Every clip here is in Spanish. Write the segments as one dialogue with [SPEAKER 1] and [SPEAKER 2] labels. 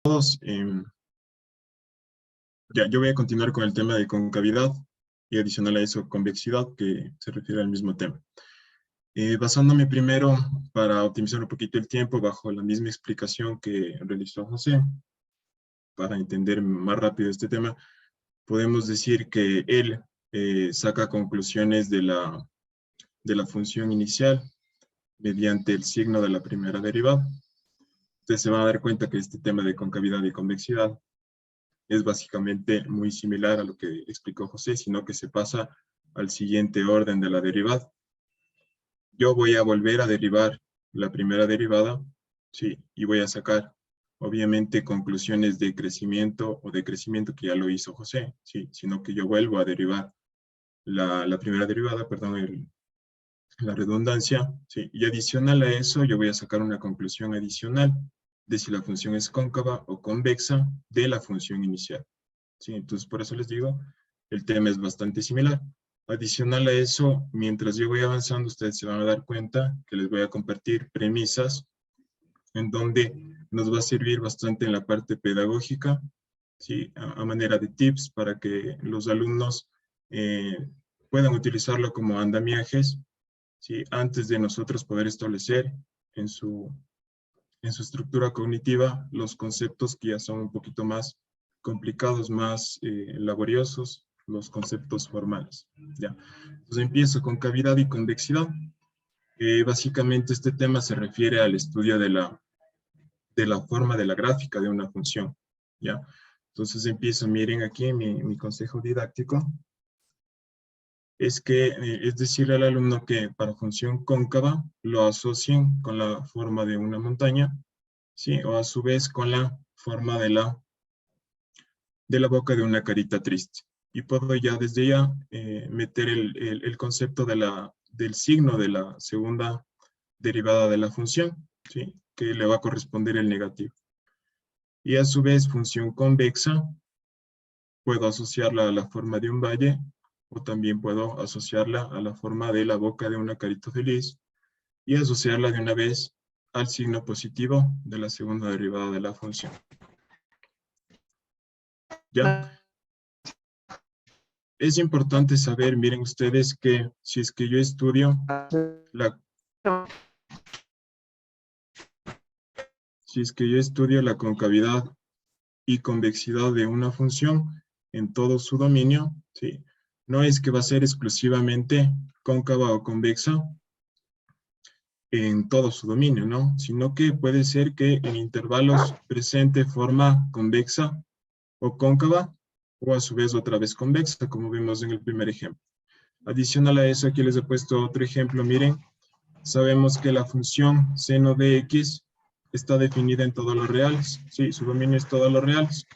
[SPEAKER 1] Todos, yo voy a continuar con el tema de concavidad y adicional a eso convexidad, que se refiere al mismo tema. Basándome primero, para optimizar un poquito el tiempo, bajo la misma explicación que realizó José, para entender más rápido este tema, podemos decir que él saca conclusiones de la función inicial mediante el signo de la primera derivada. Ustedes se van a dar cuenta que este tema de concavidad y convexidad es básicamente muy similar a lo que explicó José, sino que se pasa al siguiente orden de la derivada. Yo voy a volver a derivar la primera derivada, sí, y voy a sacar, obviamente, conclusiones de crecimiento o decrecimiento, que ya lo hizo José, sí, sino que yo vuelvo a derivar la primera derivada, perdón, la redundancia, sí, y adicional a eso, yo voy a sacar una conclusión adicional de si la función es cóncava o convexa de la función inicial. Sí, entonces por eso les digo, el tema es bastante similar. Adicional a eso, mientras yo voy avanzando, ustedes se van a dar cuenta que les voy a compartir premisas en donde nos va a servir bastante en la parte pedagógica, ¿sí? A manera de tips para que los alumnos puedan utilizarlo como andamiajes, ¿sí? Antes de nosotros poder establecer en su estructura cognitiva los conceptos que ya son un poquito más complicados, más laboriosos, los conceptos formales. ¿Ya? Entonces empiezo con cavidad y convexidad. Básicamente este tema se refiere al estudio de la forma de la gráfica de una función. ¿Ya? Entonces empiezo, miren aquí mi consejo didáctico, es decirle al alumno que para función cóncava lo asocien con la forma de una montaña, ¿sí? O a su vez con la forma de la boca de una carita triste. Y puedo ya desde ya meter el concepto del signo de la segunda derivada de la función, ¿sí? Que le va a corresponder el negativo. Y a su vez, función convexa, puedo asociarla a la forma de un valle, o también puedo asociarla a la forma de la boca de una carita feliz, y asociarla de una vez al signo positivo de la segunda derivada de la función. ¿Ya? Es importante saber, miren ustedes, que si es que yo estudio la concavidad y convexidad de una función en todo su dominio, ¿sí? No es que va a ser exclusivamente cóncava o convexa en todo su dominio, ¿no? Sino que puede ser que en intervalos presente forma convexa o cóncava, o a su vez otra vez convexa, como vimos en el primer ejemplo. Adicional a eso, aquí les he puesto otro ejemplo, miren. Sabemos que la función seno de x está definida en todos los reales. Sí, su dominio es todos los reales.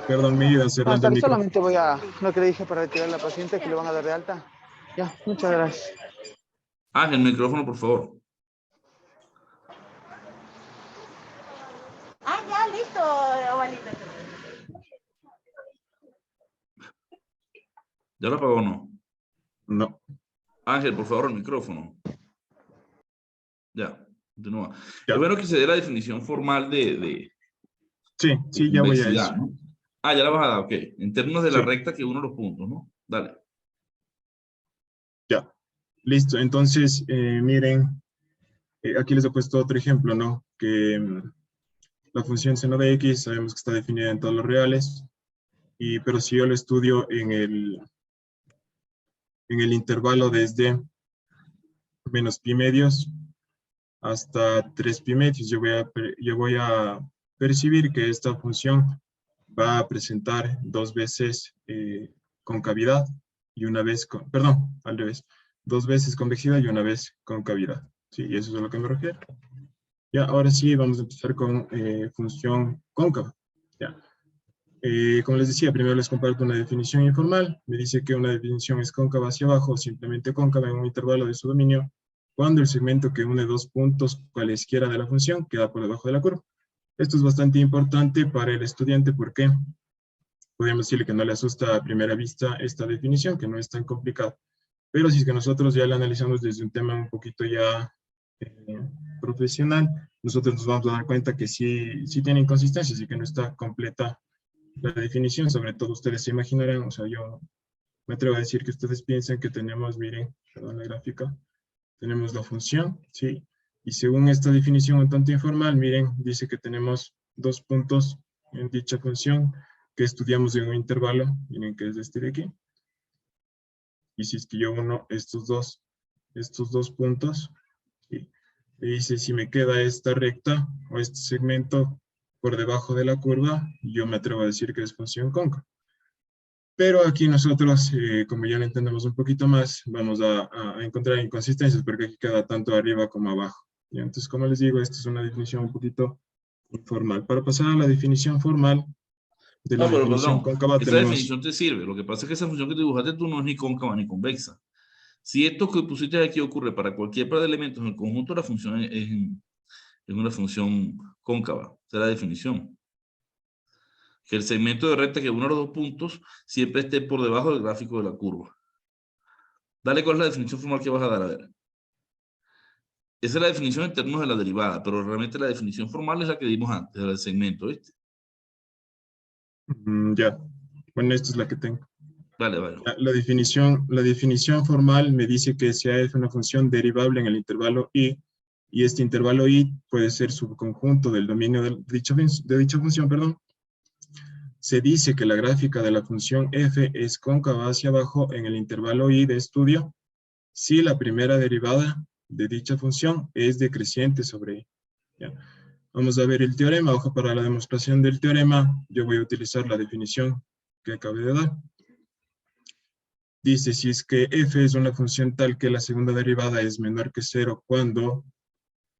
[SPEAKER 1] Perdón, me ayuda cerrando el micrófono.
[SPEAKER 2] Solamente voy a lo que le dije para retirar a la paciente, que le van a dar de alta. Ya, muchas gracias.
[SPEAKER 3] Ángel, el micrófono, por favor.
[SPEAKER 4] Ya, listo, abuelita.
[SPEAKER 3] ¿Ya lo apagó o no?
[SPEAKER 1] No.
[SPEAKER 3] Ángel, por favor, el micrófono. Ya, continúa.
[SPEAKER 1] Ya.
[SPEAKER 3] Es bueno que se dé la definición formal de
[SPEAKER 1] Sí, ya voy a eso.
[SPEAKER 3] ¿no? Ya la vas a dar, ok. En términos de la
[SPEAKER 1] Sí.
[SPEAKER 3] recta que uno los puntos, ¿no? Dale.
[SPEAKER 1] Ya, listo. Entonces, miren, aquí les he puesto otro ejemplo, ¿no? Que la función seno de x sabemos que está definida en todos los reales, pero si yo lo estudio en el intervalo desde menos pi medios hasta 3 pi medios, yo voy a percibir que esta función va a presentar dos veces concavidad y una vez, perdón, al revés, dos veces convexidad y una vez concavidad. Sí, y eso es a lo que me refiero. Ya, ahora sí, vamos a empezar con función cóncava. Ya. Como les decía, primero les comparto una definición informal. Me dice que una definición es cóncava hacia abajo, o simplemente cóncava en un intervalo de su dominio, cuando el segmento que une dos puntos cualesquiera de la función queda por debajo de la curva. Esto es bastante importante para el estudiante porque podríamos decirle que no le asusta a primera vista esta definición, que no es tan complicada. Pero si es que nosotros ya la analizamos desde un tema un poquito ya profesional, nosotros nos vamos a dar cuenta que sí tiene inconsistencias y que no está completa la definición. Sobre todo ustedes se imaginarán, o sea, yo me atrevo a decir que ustedes piensan que tenemos, miren, perdón la gráfica, tenemos la función, ¿sí? Y según esta definición un tanto informal, miren, dice que tenemos 2 puntos en dicha función que estudiamos en un intervalo, miren que es este de aquí. Y si es que yo uno estos dos puntos, ¿sí? Me dice si me queda esta recta o este segmento por debajo de la curva, yo me atrevo a decir que es función cóncava. Pero aquí nosotros, como ya lo entendemos un poquito más, vamos a encontrar inconsistencias porque aquí queda tanto arriba como abajo. ¿Ya? Entonces, como les digo, esta es una definición un poquito informal. Para pasar a la definición formal de la
[SPEAKER 3] No, pero
[SPEAKER 1] definición
[SPEAKER 3] perdón,
[SPEAKER 1] cóncava
[SPEAKER 3] esa
[SPEAKER 1] tenemos...
[SPEAKER 3] definición te sirve. Lo que pasa es que esa función que te dibujaste tú no es ni cóncava ni convexa. Si esto que pusiste aquí ocurre para cualquier par de elementos en el conjunto, la función es una función cóncava. Esa es la definición. Que el segmento de recta que une los dos puntos siempre esté por debajo del gráfico de la curva. Dale, ¿cuál es la definición formal que vas a dar? A ver. Esa es la definición en términos de la derivada, pero realmente la definición formal es la que dimos antes, del segmento, ¿viste?
[SPEAKER 1] Ya, bueno, esta es la que tengo.
[SPEAKER 3] Vale, vale.
[SPEAKER 1] La definición formal me dice que si A es una función derivable en el intervalo I, y este intervalo I puede ser subconjunto del dominio de dicha función, perdón. Se dice que la gráfica de la función f es cóncava hacia abajo en el intervalo I de estudio si la primera derivada de dicha función es decreciente sobre I. ¿Ya? Vamos a ver el teorema. Ojo, para la demostración del teorema, yo voy a utilizar la definición que acabé de dar. Dice, si es que f es una función tal que la segunda derivada es menor que 0 cuando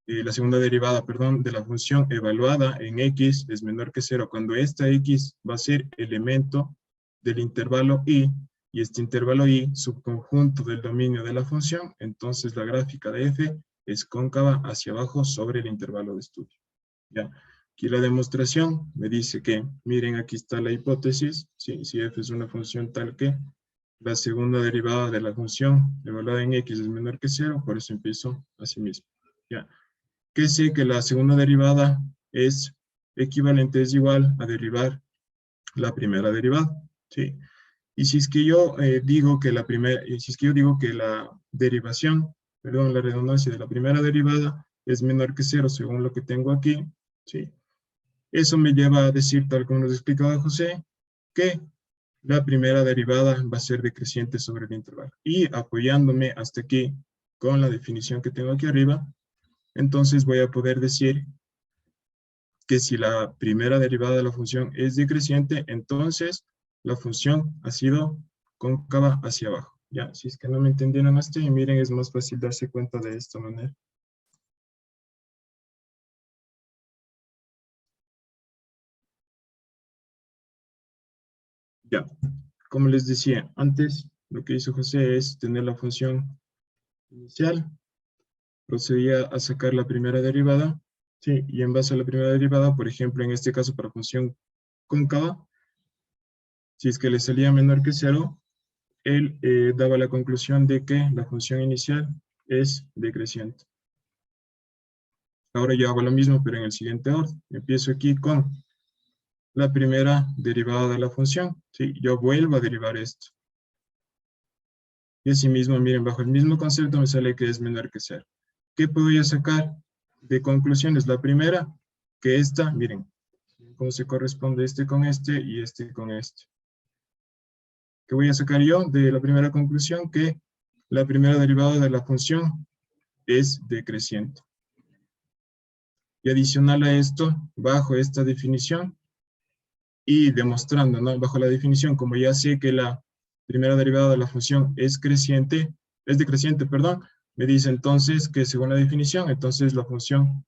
[SPEAKER 1] la segunda derivada, perdón, de la función evaluada en x es menor que 0 cuando esta x va a ser elemento del intervalo i, y este intervalo i subconjunto del dominio de la función, entonces la gráfica de f es cóncava hacia abajo sobre el intervalo de estudio. ¿Ya? Aquí la demostración me dice que, miren, aquí está la hipótesis, si f es una función tal que la segunda derivada de la función evaluada en x es menor que 0, por eso empiezo así mismo. ¿Ya? Que sé que la segunda derivada es equivalente, es igual a derivar la primera derivada, ¿sí? Y si es que yo digo que la derivación, perdón, la redundancia de la primera derivada es menor que 0 según lo que tengo aquí, ¿sí? Eso me lleva a decir, tal como nos explicaba José, que la primera derivada va a ser decreciente sobre el intervalo. Y apoyándome hasta aquí con la definición que tengo aquí arriba, entonces voy a poder decir que si la primera derivada de la función es decreciente, entonces la función ha sido cóncava hacia abajo. Ya, si es que no me entendieron hasta ahí, miren, es más fácil darse cuenta de esta manera. Ya, como les decía antes, lo que hizo José es tener la función inicial, procedía a sacar la primera derivada, ¿sí? Y en base a la primera derivada, por ejemplo, en este caso para función cóncava, si es que le salía menor que 0, él daba la conclusión de que la función inicial es decreciente. Ahora yo hago lo mismo, pero en el siguiente orden. Empiezo aquí con la primera derivada de la función, ¿sí? Yo vuelvo a derivar esto. Y asimismo, miren, bajo el mismo concepto me sale que es menor que 0. ¿Qué puedo yo sacar de conclusiones? La primera, que esta, miren, cómo se corresponde este con este y este con este. ¿Qué voy a sacar yo de la primera conclusión? Que la primera derivada de la función es decreciente. Y adicional a esto, bajo esta definición y demostrando, ¿no? Bajo la definición, como ya sé que la primera derivada de la función es decreciente, perdón, me dice entonces que según la definición, entonces la función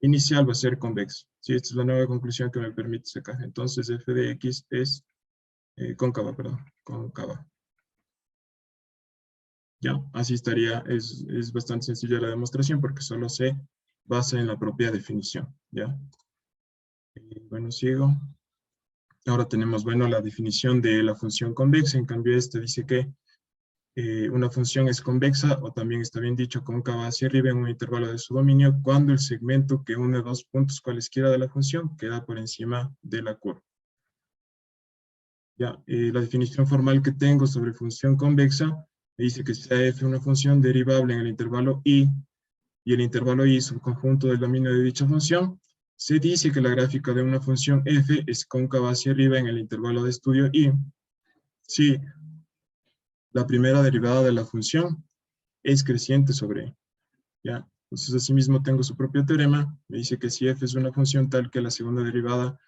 [SPEAKER 1] inicial va a ser convexa. Sí, esta es la nueva conclusión que me permite sacar. Entonces f de x es cóncava, perdón, cóncava. Ya, así estaría, es bastante sencilla la demostración porque solo se basa en la propia definición, ¿ya? Bueno, sigo. Ahora tenemos, bueno, la definición de la función convexa. En cambio, este dice que una función es convexa, o también está bien dicho cóncava hacia arriba en un intervalo de su dominio, cuando el segmento que une dos puntos cualesquiera de la función queda por encima de la curva. Ya, la definición formal que tengo sobre función convexa me dice que sea f una función derivable en el intervalo y el intervalo y subconjunto del dominio de dicha función, se dice que la gráfica de una función f es cóncava hacia arriba en el intervalo de estudio y si la primera derivada de la función es creciente sobre E. ¿Ya? Entonces, asimismo tengo su propio teorema. Me dice que si f es una función tal que la segunda derivada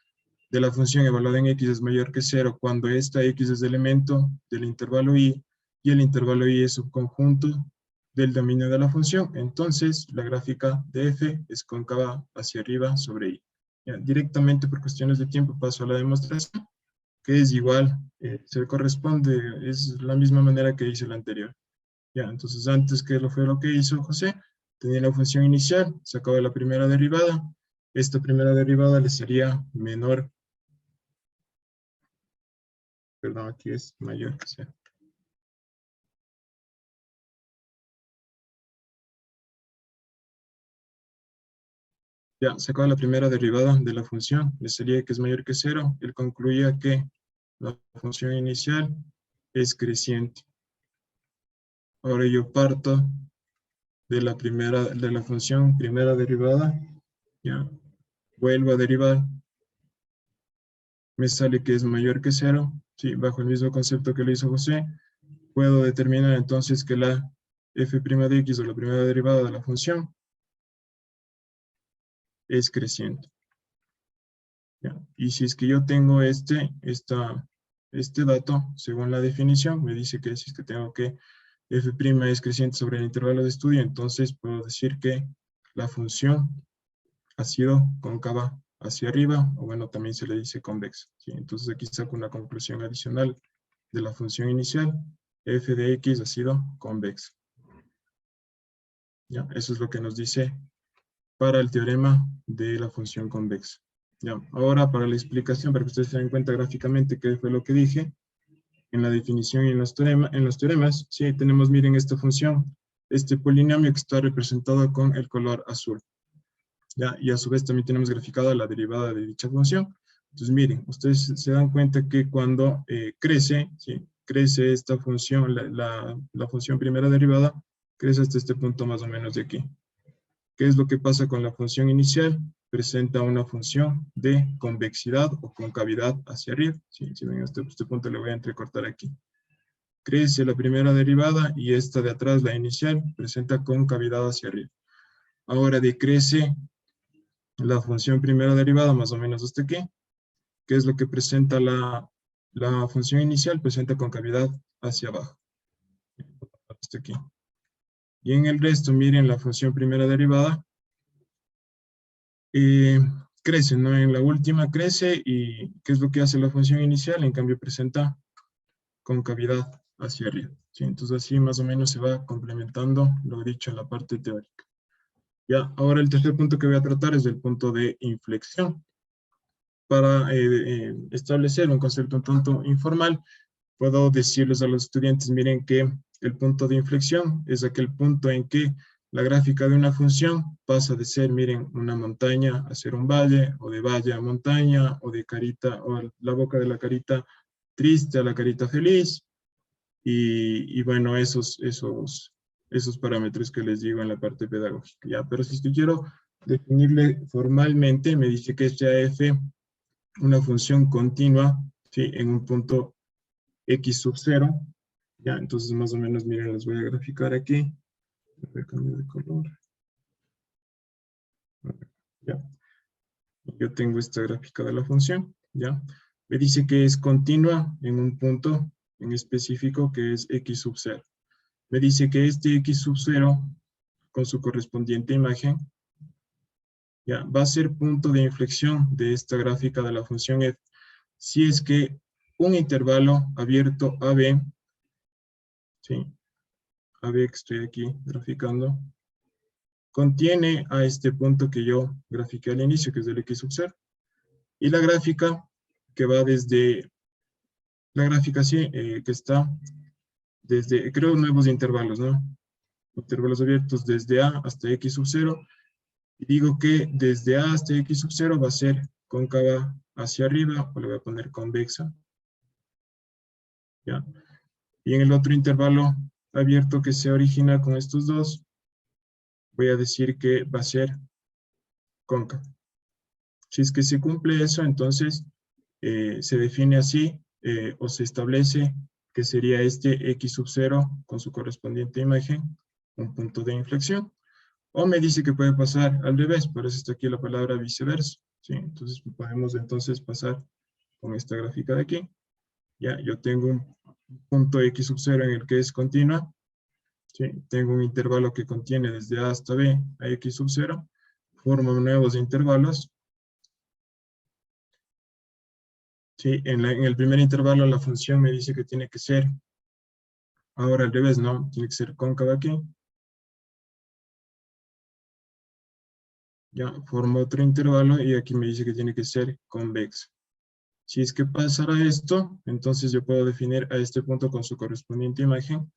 [SPEAKER 1] de la función evaluada en x es mayor que 0 cuando esta x es elemento del intervalo y el intervalo y es subconjunto del dominio de la función, entonces la gráfica de f es cóncava hacia arriba sobre y. ¿Ya? Directamente por cuestiones de tiempo paso a la demostración, que es igual, se corresponde, es la misma manera que hice la anterior. Ya, entonces antes que fue lo que hizo José, tenía la función inicial, sacaba la primera derivada, esta primera derivada le sería menor, perdón, aquí es mayor que 0. Ya, sacaba la primera derivada de la función, le sería que es mayor que 0, él concluía que la función inicial es creciente. Ahora yo parto de la función primera derivada, ya, vuelvo a derivar, me sale que es mayor que 0, sí, bajo el mismo concepto que lo hizo José, puedo determinar entonces que la f' de x o la primera derivada de la función es creciente. ¿Ya? Y si es que yo tengo este dato, según la definición, me dice que si es que tengo que f' es creciente sobre el intervalo de estudio, entonces puedo decir que la función ha sido cóncava hacia arriba, o bueno, también se le dice convexa. ¿Sí? Entonces aquí saco una conclusión adicional de la función inicial, f de x ha sido convexa. ¿Ya? Eso es lo que nos dice para el teorema de la función convexa. Ya, ahora para la explicación, para que ustedes se den cuenta gráficamente qué fue lo que dije, en la definición y en los teoremas, sí, tenemos, miren, esta función, este polinomio que está representado con el color azul. Ya, y a su vez también tenemos graficada la derivada de dicha función. Entonces, miren, ustedes se dan cuenta que cuando crece, ¿sí? Crece esta función, la función primera derivada, crece hasta este punto más o menos de aquí. ¿Qué es lo que pasa con la función inicial? Presenta una función de convexidad o concavidad hacia arriba. ¿Sí? Si ven este punto le voy a entrecortar aquí. Crece la primera derivada y esta de atrás, la inicial, presenta concavidad hacia arriba. Ahora decrece la función primera derivada más o menos hasta aquí. ¿Qué es lo que presenta la función inicial? Presenta concavidad hacia abajo. Hasta aquí. Y en el resto, miren la función primera derivada. Crece, ¿no? En la última crece y ¿qué es lo que hace la función inicial? En cambio presenta concavidad hacia arriba. ¿Sí? Entonces así más o menos se va complementando lo dicho en la parte teórica. Ya, ahora el tercer punto que voy a tratar es el punto de inflexión. Para establecer un concepto un tanto informal, puedo decirles a los estudiantes, miren que el punto de inflexión es aquel punto en que la gráfica de una función pasa de ser, miren, una montaña a ser un valle, o de valle a montaña, o de carita, o la boca de la carita triste a la carita feliz, y bueno, esos parámetros que les digo en la parte pedagógica, ¿ya? Pero si yo quiero definirle formalmente, me dice que es ya f una función continua, ¿sí? En un punto x sub 0, ¿ya? Entonces más o menos, miren, les voy a graficar aquí. Voy a cambiar de color. Ya. Yo tengo esta gráfica de la función, ¿ya? Me dice que es continua en un punto en específico que es x sub 0. Me dice que este x sub 0, con su correspondiente imagen, ya, va a ser punto de inflexión de esta gráfica de la función f. Si es que un intervalo abierto AB, ¿sí? AB que estoy aquí graficando, contiene a este punto que yo grafiqué al inicio, que es del x sub 0. Y la gráfica que va desde, la gráfica sí, que está creo nuevos intervalos, ¿no? Intervalos abiertos desde A hasta X sub 0. Y digo que desde A hasta X sub 0 va a ser cóncava hacia arriba, o le voy a poner convexa. ¿Ya? Y en el otro intervalo abierto que se origina con estos dos, voy a decir que va a ser cóncava. Si es que se cumple eso, entonces se define así, o se establece que sería este X sub 0 con su correspondiente imagen, un punto de inflexión. O me dice que puede pasar al revés, por eso está aquí la palabra viceversa. ¿Sí? Entonces podemos entonces pasar con esta gráfica de aquí. Ya, yo tengo un punto X sub 0 en el que es continua. ¿Sí? Tengo un intervalo que contiene desde A hasta B a X sub 0. Formo nuevos intervalos. ¿Sí? En el primer intervalo la función me dice que tiene que ser, ahora al revés, ¿no? Tiene que ser cóncava aquí. Ya, formo otro intervalo y aquí me dice que tiene que ser convexa. Si es que pasara esto, entonces yo puedo definir a este punto con su correspondiente imagen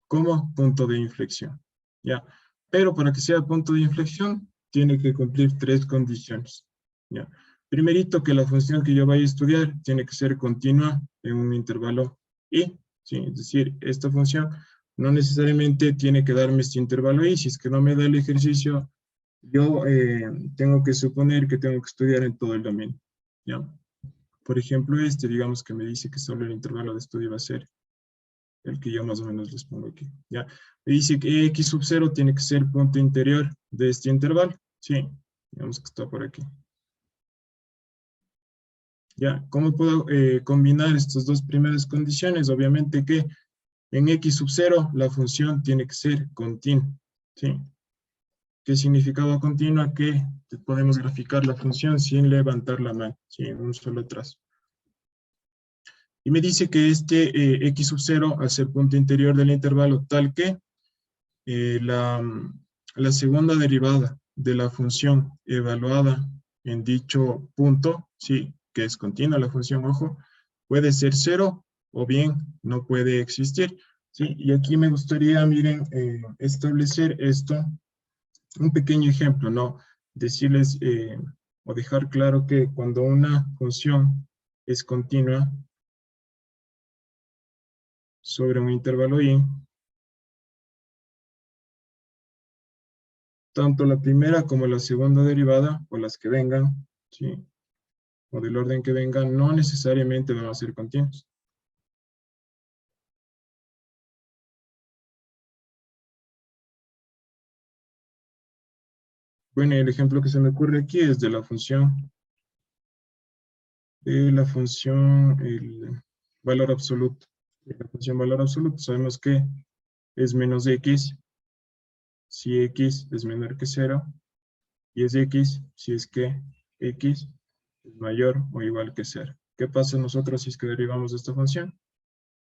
[SPEAKER 1] como punto de inflexión. ¿Ya? Pero para que sea punto de inflexión, tiene que cumplir 3 condiciones. ¿Ya? Primerito, que la función que yo vaya a estudiar tiene que ser continua en un intervalo i. ¿Sí? Es decir, esta función no necesariamente tiene que darme este intervalo i. Si es que no me da el ejercicio, yo tengo que suponer que tengo que estudiar en todo el dominio. ¿Ya? Por ejemplo, digamos que me dice que solo el intervalo de estudio va a ser el que yo más o menos les pongo aquí. ¿Ya? Me dice que X sub 0 tiene que ser punto interior de este intervalo. Sí, digamos que está por aquí. ¿Ya? ¿Cómo puedo combinar estas dos primeras condiciones? Obviamente que en X sub 0 la función tiene que ser continua. ¿Sí? ¿Qué significado continua? Que podemos graficar la función sin levantar la mano, ¿sí? En un solo trazo. Y me dice que este X sub 0, al ser punto interior del intervalo tal que la segunda derivada de la función evaluada en dicho punto, sí, que es continua la función, ojo, puede ser 0 o bien no puede existir. ¿Sí? Y aquí me gustaría, miren, establecer esto, un pequeño ejemplo, ¿no? Decirles o dejar claro que cuando una función es continua sobre un intervalo i, tanto la primera como la segunda derivada, o las que vengan, ¿sí? O del orden que vengan, no necesariamente van a ser continuos. Bueno, el ejemplo que se me ocurre aquí es de la función, el valor absoluto. La función valor absoluto sabemos que es menos x si x es menor que 0, y es x si es que x es mayor o igual que 0. ¿Qué pasa nosotros si es que derivamos de esta función?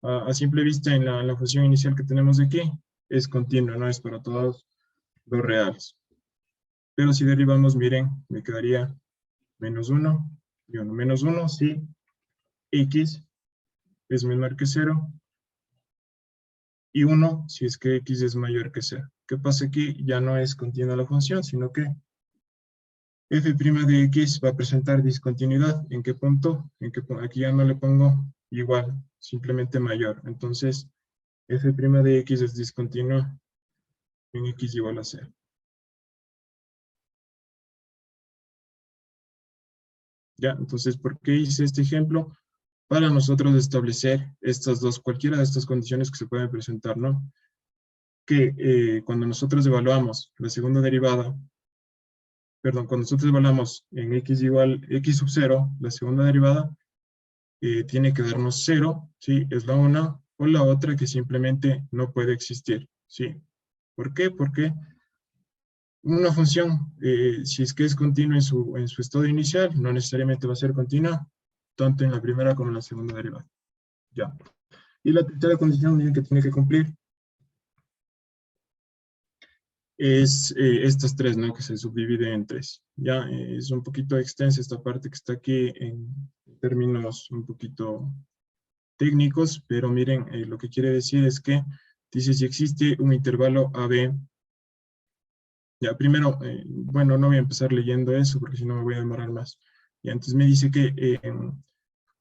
[SPEAKER 1] A simple vista, en la función inicial que tenemos aquí, es continua, no es para todos los reales. Pero si derivamos, miren, me quedaría menos 1 y 1. Menos 1 si x es menor que 0, y 1 si es que x es mayor que 0. ¿Qué pasa aquí? Ya no es continua la función, sino que f' de x va a presentar discontinuidad. ¿En qué punto? Aquí ya no le pongo igual, simplemente mayor. Entonces, f' de x es discontinua en x igual a 0. ¿Ya? Entonces, ¿por qué hice este ejemplo? Para nosotros establecer cualquiera de estas condiciones que se pueden presentar, ¿no? Que cuando nosotros evaluamos la segunda derivada, perdón, cuando nosotros evaluamos en x igual x sub 0, la segunda derivada, tiene que darnos 0, ¿sí? Es la una, o la otra que simplemente no puede existir, ¿sí? ¿Por qué? Porque una función, si es que es continua en su estado inicial, no necesariamente va a ser continua, tanto en la primera como en la segunda derivada. Ya. Y la tercera condición, miren, que tiene que cumplir es estas tres, ¿no? Que se subdivide en tres. Ya, es un poquito extensa esta parte que está aquí en términos un poquito técnicos, pero miren, lo que quiere decir es que dice si existe un intervalo AB. Ya, primero, bueno, no voy a empezar leyendo eso porque si no me voy a demorar más. Y antes me dice que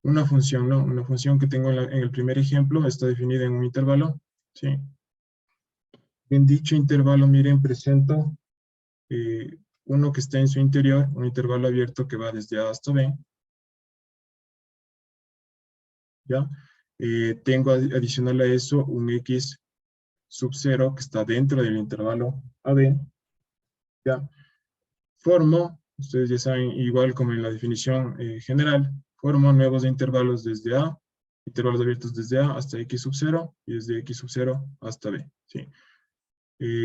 [SPEAKER 1] una función, ¿no? Una función que tengo en el primer ejemplo está definida en un intervalo, ¿sí? En dicho intervalo, miren, presento uno que está en su interior, un intervalo abierto que va desde A hasta B, ¿ya? Tengo adicional a eso un X sub 0 que está dentro del intervalo AB, ¿ya? Formo, ustedes ya saben, igual como en la definición general, formo nuevos intervalos desde A, intervalos abiertos desde A hasta X sub 0 y desde X sub 0 hasta B, ¿sí?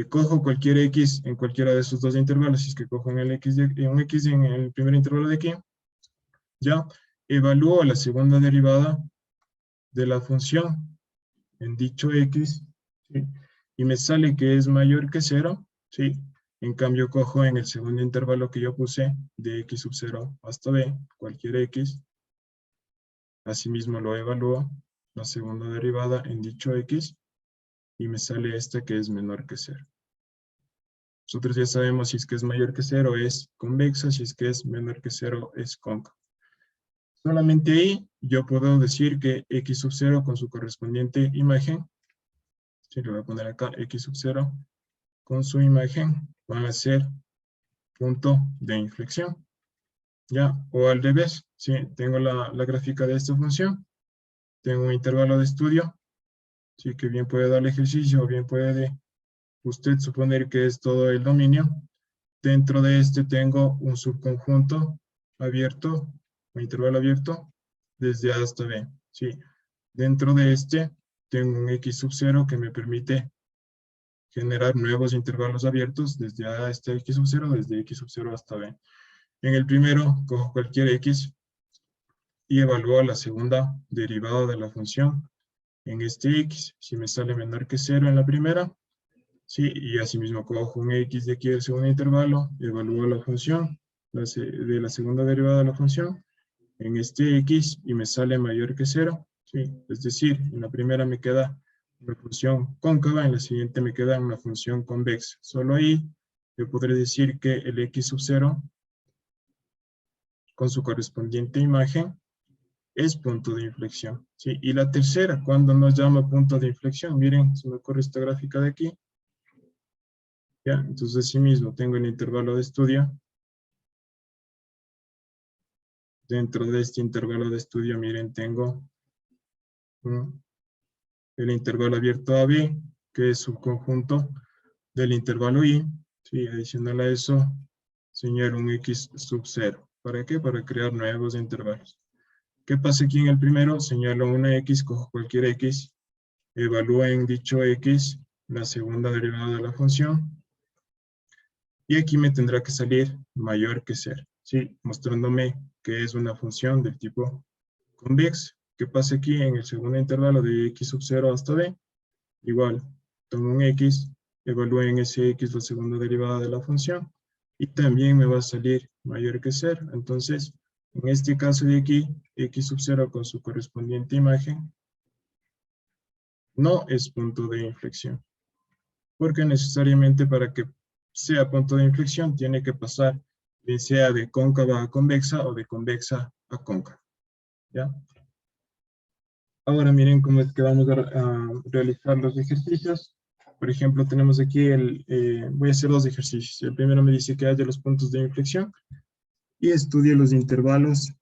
[SPEAKER 1] Cojo cualquier X en cualquiera de esos dos intervalos, si es que cojo un X en el primer intervalo de aquí, ya evalúo la segunda derivada de la función en dicho X, ¿sí? Y me sale que es mayor que 0, ¿sí? En cambio, cojo en el segundo intervalo que yo puse, de X sub 0 hasta B, cualquier X, asimismo lo evalúo, la segunda derivada en dicho X, y me sale esta que es menor que 0. Nosotros ya sabemos si es que es mayor que 0 es convexa, si es que es menor que 0 es cóncava. Solamente ahí yo puedo decir que X sub 0 con su correspondiente imagen, si le voy a poner acá X sub 0, con su imagen van a ser punto de inflexión, ¿ya? O al revés, si tengo la gráfica de esta función, tengo un intervalo de estudio, sí, que bien puede dar el ejercicio o bien puede usted suponer que es todo el dominio. Dentro de este tengo un subconjunto abierto, un intervalo abierto, desde A hasta B, ¿sí? Dentro de este tengo un X sub 0 que me permite generar nuevos intervalos abiertos desde A hasta X sub 0, desde X sub 0 hasta B. En el primero, cojo cualquier X y evalúo la segunda derivada de la función en este X. Si me sale menor que 0 en la primera, sí, y asimismo cojo un X de aquí del segundo intervalo, evalúo la función de la segunda derivada de la función en este X y me sale mayor que 0, sí, es decir, en la primera me queda una función cóncava, en la siguiente me queda una función convexa. Solo ahí yo podré decir que el X sub 0 con su correspondiente imagen es punto de inflexión, ¿sí? Y la tercera, cuando nos llama punto de inflexión, miren, se me ocurre esta gráfica de aquí, ¿ya? Entonces, así mismo, tengo el intervalo de estudio. Dentro de este intervalo de estudio, miren, tengo el intervalo abierto AB, que es subconjunto del intervalo I, ¿sí? Adicional a eso, señalo un X sub 0. ¿Para qué? Para crear nuevos intervalos. ¿Qué pasa aquí en el primero? Señalo una X, cojo cualquier X, evalúo en dicho X la segunda derivada de la función, y aquí me tendrá que salir mayor que 0, ¿sí? Mostrándome que es una función del tipo convex. ¿Qué pasa aquí en el segundo intervalo de X sub 0 hasta B? Igual, tomo un X, evalúo en ese X la segunda derivada de la función, y también me va a salir mayor que 0. Entonces, en este caso de aquí, X sub 0 con su correspondiente imagen, no es punto de inflexión. Porque necesariamente para que sea punto de inflexión tiene que pasar, bien sea de cóncava a convexa o de convexa a cóncava, ¿ya? Ahora miren cómo es que vamos a realizar los ejercicios. Por ejemplo, tenemos aquí voy a hacer dos ejercicios. El primero me dice que haya los puntos de inflexión y estudie los intervalos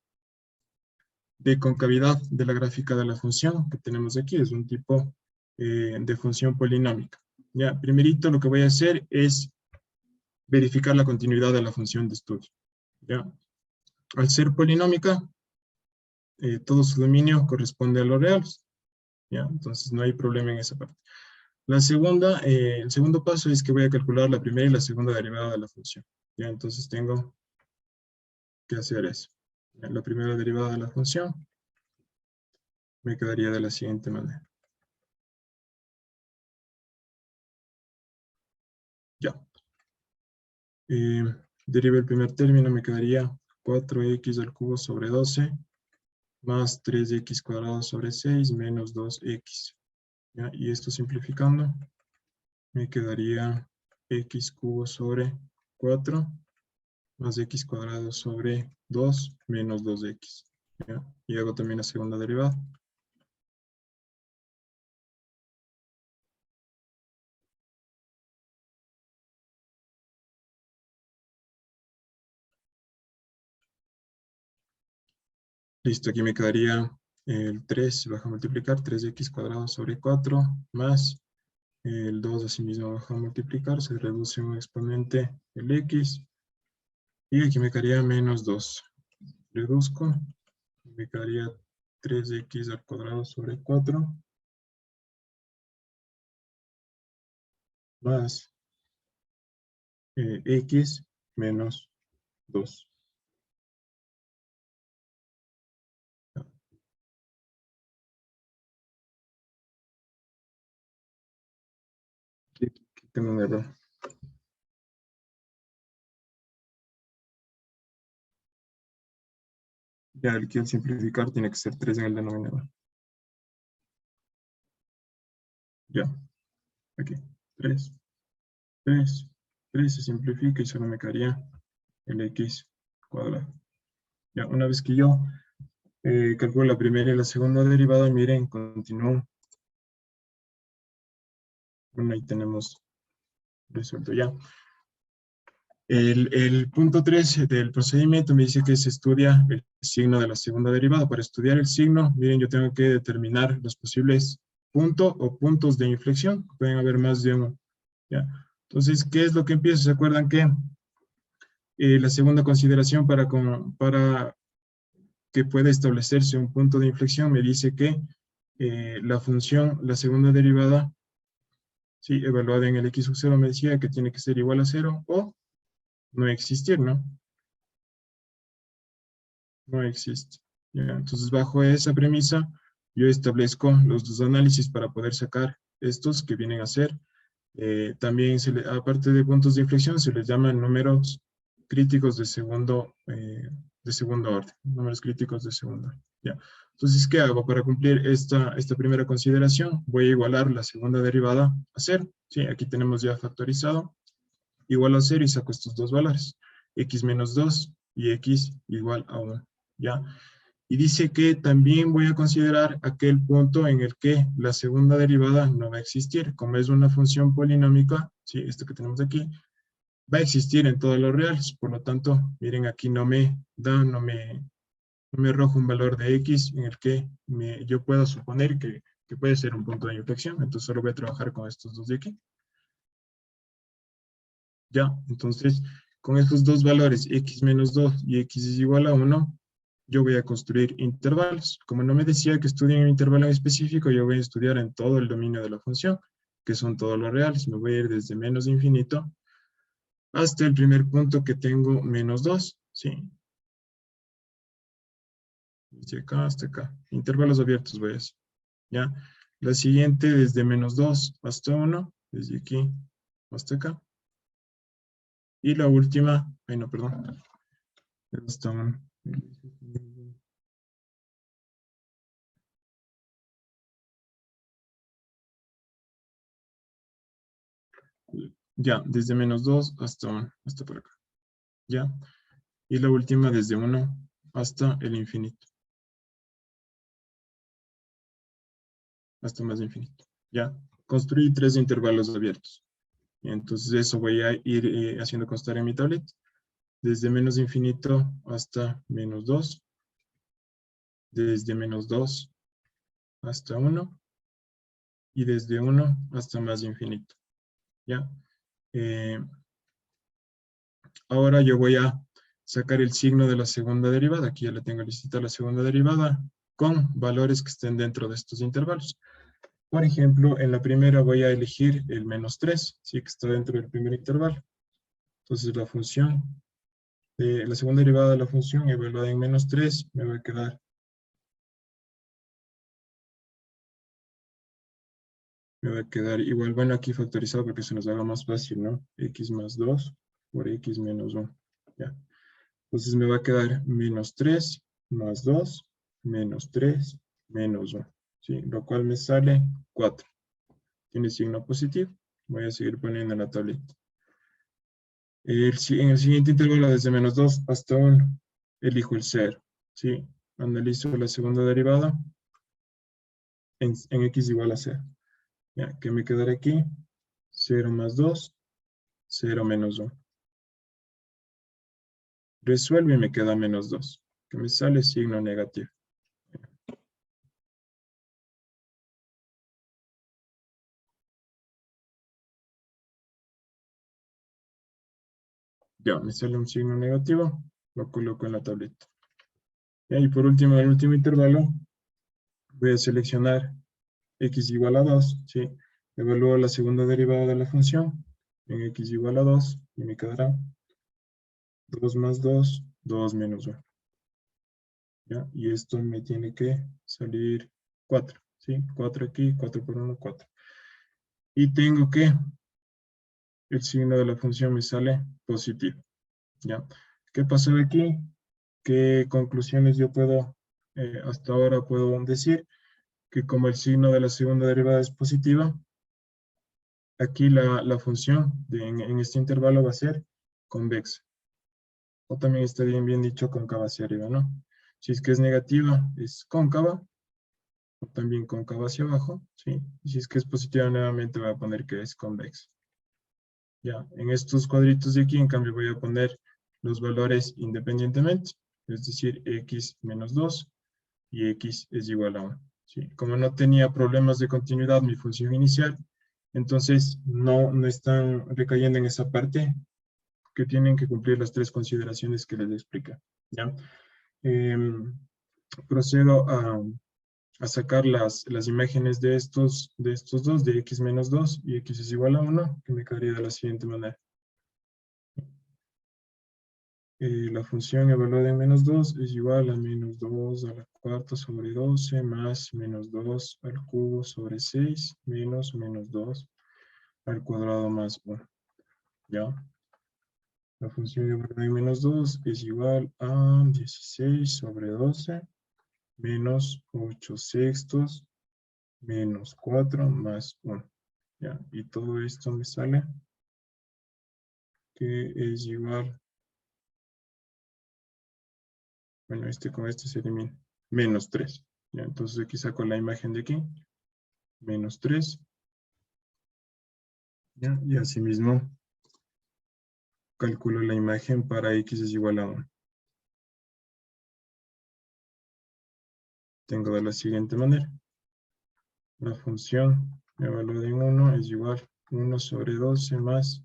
[SPEAKER 1] de concavidad de la gráfica de la función que tenemos aquí. Es un tipo de función polinómica. Ya, primerito lo que voy a hacer es verificar la continuidad de la función de estudio. ¿Ya? Al ser polinómica, todo su dominio corresponde a los reales. ¿Ya? Entonces no hay problema en esa parte. El segundo paso es que voy a calcular la primera y la segunda derivada de la función. ¿Ya? Entonces tengo que hacer eso. ¿Ya? La primera derivada de la función me quedaría de la siguiente manera. Ya. Derivo el primer término, me quedaría 4x al cubo sobre 12 más 3x cuadrado sobre 6 menos 2x. ¿Ya? Y esto simplificando, me quedaría x cubo sobre 4 más x cuadrado sobre 2 menos 2x. ¿Ya? Y hago también la segunda derivada. Listo, aquí me quedaría el 3, baja a multiplicar, 3x cuadrado sobre 4 más el 2 asimismo baja a multiplicar, se reduce un exponente el x, y aquí me quedaría menos 2. Reduzco, me quedaría 3x al cuadrado sobre 4 más x menos 2. Aquí tengo un error. Ya, aquí al simplificar tiene que ser 3 en el denominador. Ya, aquí, 3, 3, 3 se simplifica y solo me quedaría el x cuadrado. Ya, una vez que yo calculo la primera y la segunda derivada, miren, continúo. Bueno, ahí tenemos resuelto ya. El punto 3 del procedimiento me dice que se estudia el signo de la segunda derivada. Para estudiar el signo, miren, yo tengo que determinar los posibles puntos o puntos de inflexión. Pueden haber más de uno. ¿Ya? Entonces, ¿qué es lo que empiezo? ¿Se acuerdan que la segunda consideración para que pueda establecerse un punto de inflexión me dice que la función, la segunda derivada, sí, evaluada en el x sub 0 me decía que tiene que ser igual a 0 o no existir, ¿no? No existe. ¿Ya? Entonces, bajo esa premisa, yo establezco los dos análisis para poder sacar estos que vienen a ser. También, aparte de puntos de inflexión, se les llaman números críticos de segundo orden. Números críticos de segundo orden. ¿Ya? Entonces, ¿qué hago? Para cumplir esta primera consideración, voy a igualar la segunda derivada a 0. ¿Sí? Aquí tenemos ya factorizado. Igual a 0 y saco estos dos valores. X menos 2 y x igual a 1. ¿Ya? Y dice que también voy a considerar aquel punto en el que la segunda derivada no va a existir. Como es una función polinómica, ¿sí? Esto que tenemos aquí, va a existir en todos los reales. Por lo tanto, miren, aquí no me arroja un valor de x en el que yo pueda suponer que puede ser un punto de inflexión. Entonces solo voy a trabajar con estos dos de aquí. Ya, entonces, con estos dos valores, x menos 2 y x es igual a 1, yo voy a construir intervalos. Como no me decía que estudien un intervalo en específico, yo voy a estudiar en todo el dominio de la función, que son todos los reales. Me voy a ir desde menos infinito hasta el primer punto que tengo menos 2, ¿sí? Desde acá hasta acá. Intervalos abiertos voy a hacer, ¿ya? La siguiente desde menos 2 hasta 1, desde aquí hasta acá. Y la última, ay no, perdón, hasta 1. Ya, desde menos 2 hasta 1, hasta por acá. Ya. Y la última desde 1 hasta el infinito. Hasta más infinito. Ya. Construí 3 intervalos abiertos. Entonces eso voy a ir haciendo constar en mi tablet. Desde menos infinito hasta menos 2. Desde menos 2 hasta 1. Y desde 1 hasta más infinito. ¿Ya? Ahora yo voy a sacar el signo de la segunda derivada. Aquí ya la tengo lista la segunda derivada con valores que estén dentro de estos intervalos. Por ejemplo, en la primera voy a elegir el menos 3, sí, que está dentro del primer intervalo. Entonces la función, la segunda derivada de la función evaluada en menos 3 me va a quedar igual, bueno, aquí factorizado porque se nos haga más fácil, ¿no? X más 2 por X menos 1. Ya. Entonces me va a quedar menos 3 más 2 menos 3, menos 1. ¿Sí? Lo cual me sale 4. Tiene signo positivo. Voy a seguir poniendo en la tablita. En el siguiente intervalo, desde menos 2 hasta 1, elijo el 0. ¿Sí? Analizo la segunda derivada en x igual a 0. ¿Ya? ¿Qué me quedará aquí? 0 más 2, 0 menos 1. Resuelvo y me queda menos 2. Que me sale signo negativo. Ya, me sale un signo negativo. Lo coloco en la tablita. Y por último, en el último intervalo, voy a seleccionar x igual a 2. ¿Sí? Evalúo la segunda derivada de la función en x igual a 2 y me quedará 2 más 2, 2 menos 1. ¿Ya? Y esto me tiene que salir 4. ¿Sí? 4 aquí, 4 por 1, 4. Y tengo que el signo de la función me sale positivo. ¿Ya? ¿Qué pasó aquí? ¿Qué conclusiones yo puedo, hasta ahora puedo decir? Que como el signo de la segunda derivada es positiva, aquí la función en este intervalo va a ser convexa. O también está bien dicho cóncava hacia arriba, ¿no? Si es que es negativa, es cóncava, o también cóncava hacia abajo, ¿sí? Y si es que es positiva, nuevamente voy a poner que es convexa. Ya, en estos cuadritos de aquí, en cambio, voy a poner los valores independientemente, es decir, x menos 2 y x es igual a 1. ¿Sí? Como no tenía problemas de continuidad mi función inicial, entonces no están recayendo en esa parte que tienen que cumplir las tres consideraciones que les expliqué. ¿Ya? Procedo a sacar las imágenes de estos dos, de x menos 2 y x es igual a 1, que me quedaría de la siguiente manera. La función evaluada en menos 2 es igual a menos 2 a la cuarta sobre 12 más menos 2 al cubo sobre 6 menos menos 2 al cuadrado más 1. ¿Ya? La función evaluada en menos 2 es igual a 16 sobre 12 menos 8 sextos menos 4 más 1. ¿Ya? Y todo esto me sale que es igual. Bueno, con este se elimina. Menos 3. ¿Ya? Entonces aquí saco la imagen de aquí. Menos 3. ¿Ya? Y asimismo calculo la imagen para x es igual a 1. Tengo de la siguiente manera. La función evaluada en 1 es igual a 1 sobre 12 más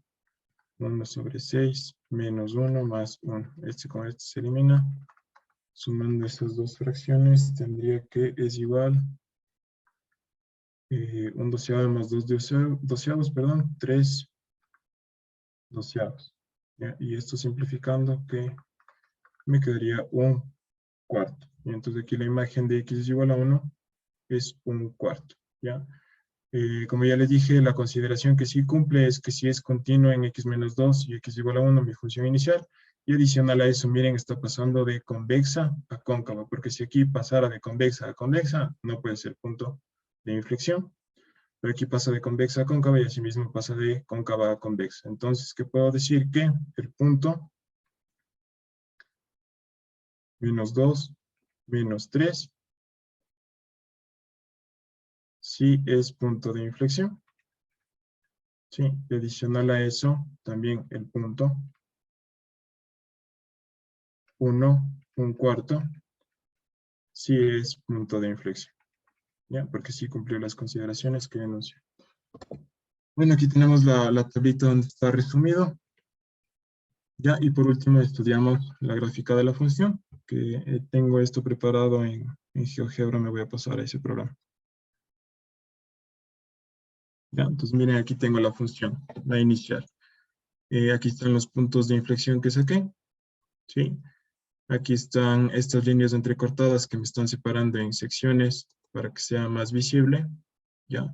[SPEAKER 1] 1 sobre 6 menos 1 más 1. Este con este se elimina. Sumando esas dos fracciones tendría que es igual 1 doceavo más 2 doceavos, perdón, 3 doceavos. ¿Ya? Y esto simplificando que me quedaría un cuarto. Y entonces aquí la imagen de x es igual a 1 es un cuarto. ¿Ya? Como ya les dije, la consideración que sí cumple es que si es continuo en x menos 2 y x igual a 1, mi función inicial. Y adicional a eso, miren, está pasando de convexa a cóncava, porque si aquí pasara de convexa a convexa, no puede ser punto de inflexión. Pero aquí pasa de convexa a cóncava y asimismo pasa de cóncava a convexa. Entonces, ¿qué puedo decir? Que el punto menos 2, menos 3, sí es punto de inflexión. Sí, y adicional a eso, también el punto 1, un cuarto, sí es punto de inflexión. ¿Ya? Porque sí cumplió las consideraciones que enuncié. Bueno, aquí tenemos la tablita donde está resumido. Ya, y por último estudiamos la gráfica de la función, que tengo esto preparado en GeoGebra, me voy a pasar a ese programa. Ya, entonces miren, aquí tengo la función, la inicial. Aquí están los puntos de inflexión que saqué, ¿sí? Aquí están estas líneas entrecortadas que me están separando en secciones para que sea más visible, ¿ya?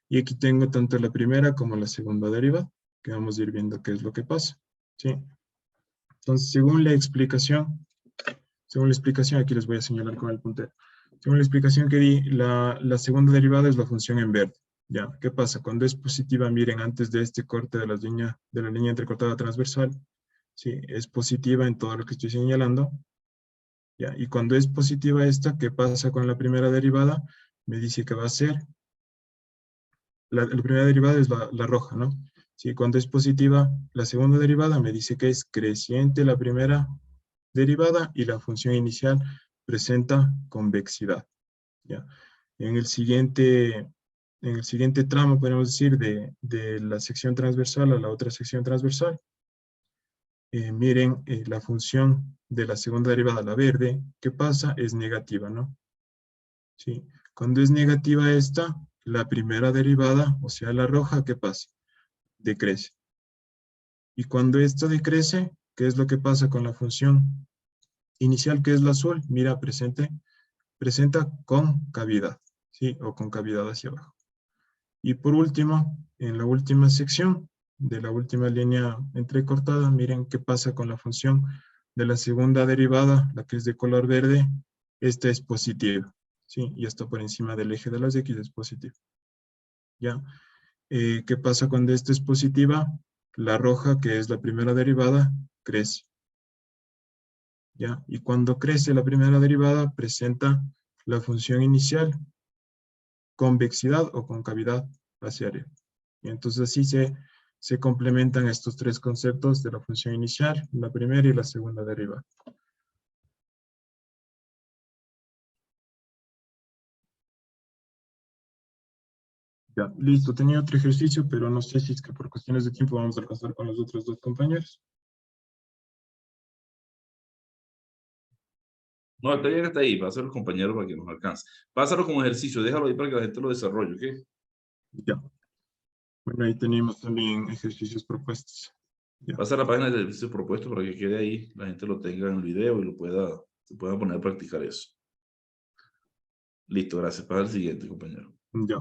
[SPEAKER 1] Y aquí tengo tanto la primera como la segunda derivada, que vamos a ir viendo qué es lo que pasa, ¿sí? Entonces, según la explicación, Según la explicación, aquí les voy a señalar con el puntero. Según la explicación que di, la segunda derivada es la función en verde. ¿Ya? ¿Qué pasa? Cuando es positiva, miren, antes de este corte de la línea entrecortada transversal, ¿sí? Es positiva en todo lo que estoy señalando. ¿Ya? Y cuando es positiva esta, ¿qué pasa con la primera derivada? Me dice que va a ser, la primera derivada es la roja, ¿no? ¿Sí? Cuando es positiva, la segunda derivada me dice que es creciente la primera derivada y la función inicial presenta convexidad. ¿Ya? En el siguiente tramo, podemos decir, de la sección transversal a la otra sección transversal, miren la función de la segunda derivada, la verde, ¿qué pasa? Es negativa, ¿no? ¿Sí? Cuando es negativa esta, la primera derivada, o sea, la roja, ¿qué pasa? Decrece. Y cuando esta decrece, ¿qué es lo que pasa con la función inicial, que es la azul? Mira, presenta concavidad, ¿sí? O concavidad hacia abajo. Y por último, en la última sección de la última línea entrecortada, miren qué pasa con la función de la segunda derivada, la que es de color verde. Esta es positiva, ¿sí? Y está por encima del eje de las X, es positiva. ¿Ya? ¿Qué pasa cuando esta es positiva? La roja, que es la primera derivada, crece. ¿Ya? Y cuando crece la primera derivada, presenta la función inicial, convexidad o concavidad hacia arriba. Y entonces así se complementan estos tres conceptos de la función inicial, la primera y la segunda derivada. Ya, listo. Tenía otro ejercicio, pero no sé si es que por cuestiones de tiempo vamos a alcanzar con los otros dos compañeros.
[SPEAKER 3] No, está bien, está ahí. Pásalo los compañeros para que nos alcance. Pásalo como ejercicio. Déjalo ahí para que la gente lo desarrolle, ¿ok?
[SPEAKER 1] Ya. Bueno, ahí tenemos también ejercicios propuestos. Ya.
[SPEAKER 3] Pasa a la página de ejercicios propuestos para que quede ahí, la gente lo tenga en el video y se pueda poner a practicar eso. Listo, gracias. Pasa al siguiente, compañero.
[SPEAKER 1] Ya.